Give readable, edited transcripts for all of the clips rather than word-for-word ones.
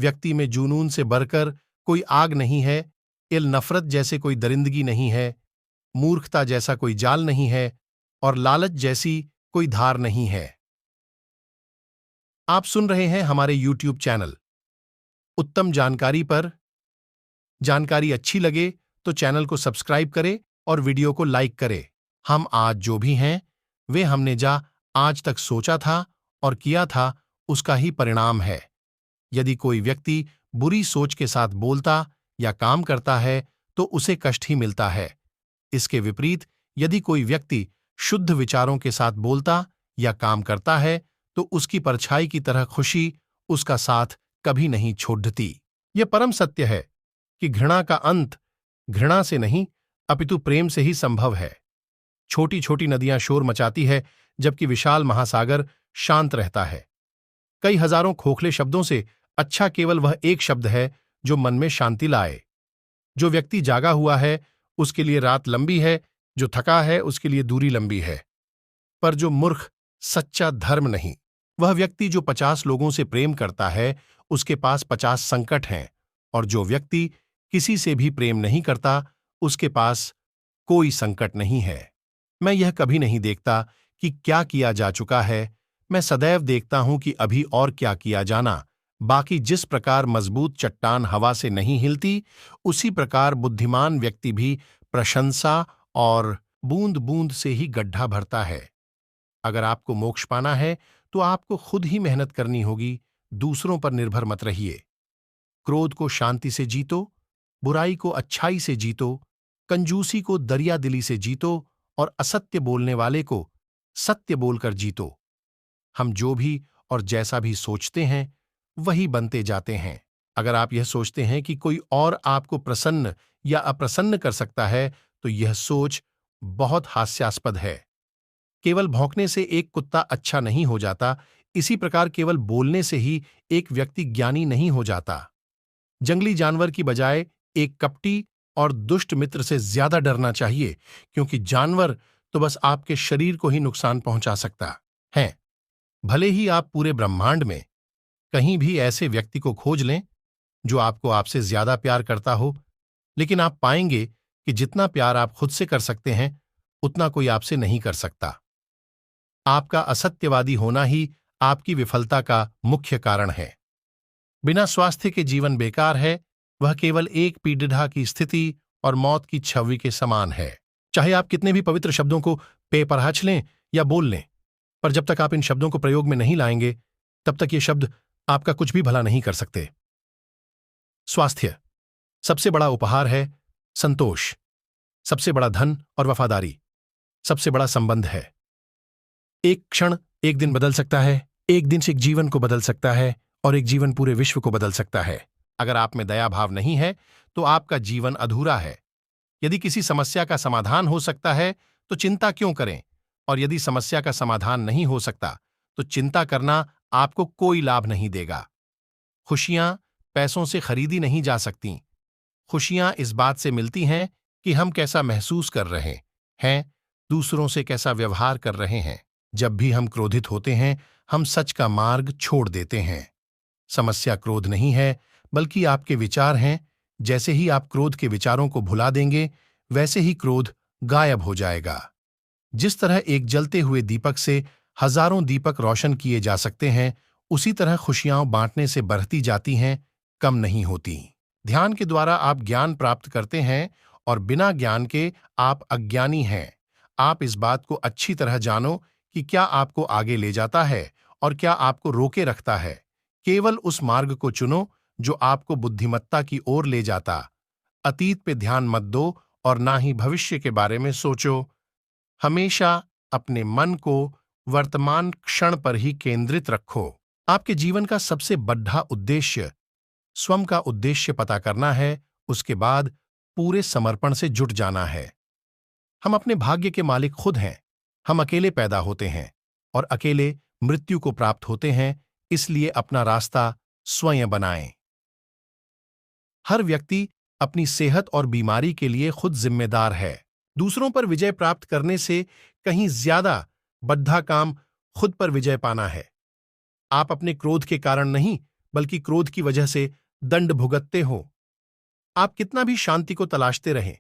व्यक्ति में जुनून से बढ़कर कोई आग नहीं है, इल नफरत जैसे कोई दरिंदगी नहीं है, मूर्खता जैसा कोई जाल नहीं है और लालच जैसी कोई धार नहीं है। आप सुन रहे हैं हमारे YouTube चैनल उत्तम जानकारी पर। जानकारी अच्छी लगे तो चैनल को सब्सक्राइब करें और वीडियो को लाइक करें। हम आज जो भी हैं वे हमने आज तक सोचा था और किया था उसका ही परिणाम है। यदि कोई व्यक्ति बुरी सोच के साथ बोलता या काम करता है तो उसे कष्ट ही मिलता है। इसके विपरीत यदि कोई व्यक्ति शुद्ध विचारों के साथ बोलता या काम करता है तो उसकी परछाई की तरह खुशी उसका साथ कभी नहीं छोड़ती। यह परम सत्य है कि घृणा का अंत घृणा से नहीं अपितु प्रेम से ही संभव है। छोटी छोटी नदियां शोर मचाती है जबकि विशाल महासागर शांत रहता है। कई हजारों खोखले शब्दों से अच्छा केवल वह एक शब्द है जो मन में शांति लाए। जो व्यक्ति जागा हुआ है उसके लिए रात लंबी है, जो थका है उसके लिए दूरी लंबी है। पर जो मूर्ख सच्चा धर्म नहीं, वह व्यक्ति जो 50 लोगों से प्रेम करता है उसके पास 50 संकट हैं, और जो व्यक्ति किसी से भी प्रेम नहीं करता उसके पास कोई संकट नहीं है। मैं यह कभी नहीं देखता कि क्या किया जा चुका है, मैं सदैव देखता हूं कि अभी और क्या किया जाना। बाकी जिस प्रकार मजबूत चट्टान हवा से नहीं हिलती, उसी प्रकार बुद्धिमान व्यक्ति भी प्रशंसा और बूंद बूंद से ही गड्ढा भरता है। अगर आपको मोक्ष पाना है तो आपको खुद ही मेहनत करनी होगी, दूसरों पर निर्भर मत रहिए। क्रोध को शांति से जीतो, बुराई को अच्छाई से जीतो, कंजूसी को दरिया दिली से जीतो और असत्य बोलने वाले को सत्य बोलकर जीतो। हम जो भी और जैसा भी सोचते हैं वही बनते जाते हैं। अगर आप यह सोचते हैं कि कोई और आपको प्रसन्न या अप्रसन्न कर सकता है तो यह सोच बहुत हास्यास्पद है। केवल भौंकने से एक कुत्ता अच्छा नहीं हो जाता, इसी प्रकार केवल बोलने से ही एक व्यक्ति ज्ञानी नहीं हो जाता। जंगली जानवर की बजाय एक कपटी और दुष्ट मित्र से ज्यादा डरना चाहिए, क्योंकि जानवर तो बस आपके शरीर को ही नुकसान पहुंचा सकता है। भले ही आप पूरे ब्रह्मांड में कहीं भी ऐसे व्यक्ति को खोज लें जो आपसे ज्यादा प्यार करता हो, लेकिन आप पाएंगे कि जितना प्यार आप खुद से कर सकते हैं उतना कोई आपसे नहीं कर सकता। आपका असत्यवादी होना ही आपकी विफलता का मुख्य कारण है। बिना स्वास्थ्य के जीवन बेकार है, वह केवल एक पीड़िता की स्थिति और मौत की छवि के समान है। चाहे आप कितने भी पवित्र शब्दों को पेपरहच लें या बोल लें, पर जब तक आप इन शब्दों को प्रयोग में नहीं लाएंगे तब तक ये शब्द आपका कुछ भी भला नहीं कर सकते। स्वास्थ्य सबसे बड़ा उपहार है, संतोष सबसे बड़ा धन और वफादारी सबसे बड़ा संबंध है। एक क्षण एक दिन बदल सकता है, एक दिन से एक जीवन को बदल सकता है और एक जीवन पूरे विश्व को बदल सकता है। अगर आप में दया भाव नहीं है तो आपका जीवन अधूरा है। यदि किसी समस्या का समाधान हो सकता है तो चिंता क्यों करें, और यदि समस्या का समाधान नहीं हो सकता तो चिंता करना आपको कोई लाभ नहीं देगा। खुशियां पैसों से खरीदी नहीं जा सकती। खुशियां इस बात से मिलती हैं कि हम कैसा महसूस कर रहे हैं, दूसरों से कैसा व्यवहार कर रहे हैं। जब भी हम क्रोधित होते हैं हम सच का मार्ग छोड़ देते हैं। समस्या क्रोध नहीं है बल्कि आपके विचार हैं। जैसे ही आप क्रोध के विचारों को भुला देंगे वैसे ही क्रोध गायब हो जाएगा। जिस तरह एक जलते हुए दीपक से हजारों दीपक रोशन किए जा सकते हैं, उसी तरह खुशियां बांटने से बढ़ती जाती हैं, कम नहीं होती। ध्यान के द्वारा आप ज्ञान प्राप्त करते हैं और बिना ज्ञान के आप अज्ञानी हैं। आप इस बात को अच्छी तरह जानो कि क्या आपको आगे ले जाता है और क्या आपको रोके रखता है। केवल उस मार्ग को चुनो जो आपको बुद्धिमत्ता की ओर ले जाता। अतीत पे ध्यान मत दो और ना ही भविष्य के बारे में सोचो। हमेशा अपने मन को वर्तमान क्षण पर ही केंद्रित रखो। आपके जीवन का सबसे बड़ा उद्देश्य स्वयं का उद्देश्य पता करना है, उसके बाद पूरे समर्पण से जुट जाना है। हम अपने भाग्य के मालिक खुद हैं। हम अकेले पैदा होते हैं और अकेले मृत्यु को प्राप्त होते हैं, इसलिए अपना रास्ता स्वयं बनाएं। हर व्यक्ति अपनी सेहत और बीमारी के लिए खुद जिम्मेदार है। दूसरों पर विजय प्राप्त करने से कहीं ज्यादा बड़ा काम खुद पर विजय पाना है। आप अपने क्रोध के कारण नहीं बल्कि क्रोध की वजह से दंड भुगतते हो। आप कितना भी शांति को तलाशते रहें,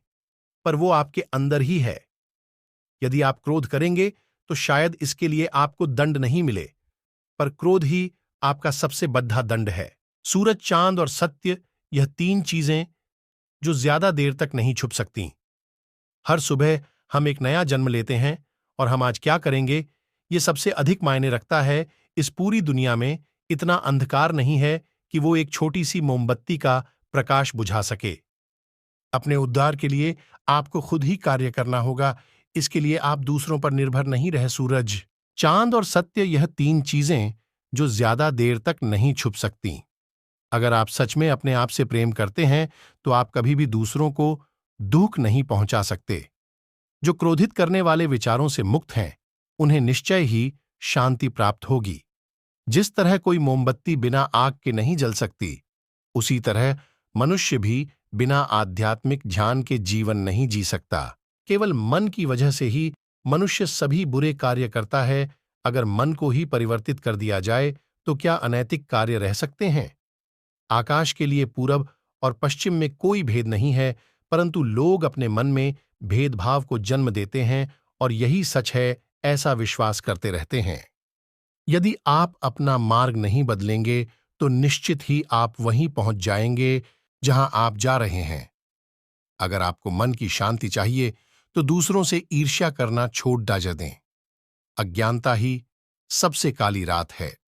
पर वो आपके अंदर ही है। यदि आप क्रोध करेंगे तो शायद इसके लिए आपको दंड नहीं मिले, पर क्रोध ही आपका सबसे बद्धा दंड है। सूरज, चांद और सत्य, यह तीन चीजें जो ज्यादा देर तक नहीं छुप सकती। हर सुबह हम एक नया जन्म लेते हैं, और हम आज क्या करेंगे ये सबसे अधिक मायने रखता है। इस पूरी दुनिया में इतना अंधकार नहीं है कि वो एक छोटी सी मोमबत्ती का प्रकाश बुझा सके। अपने उद्धार के लिए आपको खुद ही कार्य करना होगा। इसके लिए आप दूसरों पर निर्भर नहीं रहे। सूरज, चांद और सत्य, यह तीन चीजें जो ज्यादा देर तक नहीं छुप सकती। अगर आप सच में अपने आप से प्रेम करते हैं तो आप कभी भी दूसरों को दुख नहीं पहुंचा सकते। जो क्रोधित करने वाले विचारों से मुक्त हैं, उन्हें निश्चय ही शांति प्राप्त होगी। जिस तरह कोई मोमबत्ती बिना आग के नहीं जल सकती, उसी तरह मनुष्य भी बिना आध्यात्मिक ध्यान के जीवन नहीं जी सकता। केवल मन की वजह से ही मनुष्य सभी बुरे कार्य करता है। अगर मन को ही परिवर्तित कर दिया जाए तो क्या अनैतिक कार्य रह सकते हैं? आकाश के लिए पूरब और पश्चिम में कोई भेद नहीं है, परंतु लोग अपने मन में भेदभाव को जन्म देते हैं और यही सच है, ऐसा विश्वास करते रहते हैं। यदि आप अपना मार्ग नहीं बदलेंगे तो निश्चित ही आप वहीं पहुंच जाएंगे जहां आप जा रहे हैं। अगर आपको मन की शांति चाहिए तो दूसरों से ईर्ष्या करना छोड़ डाल दें। अज्ञानता ही सबसे काली रात है।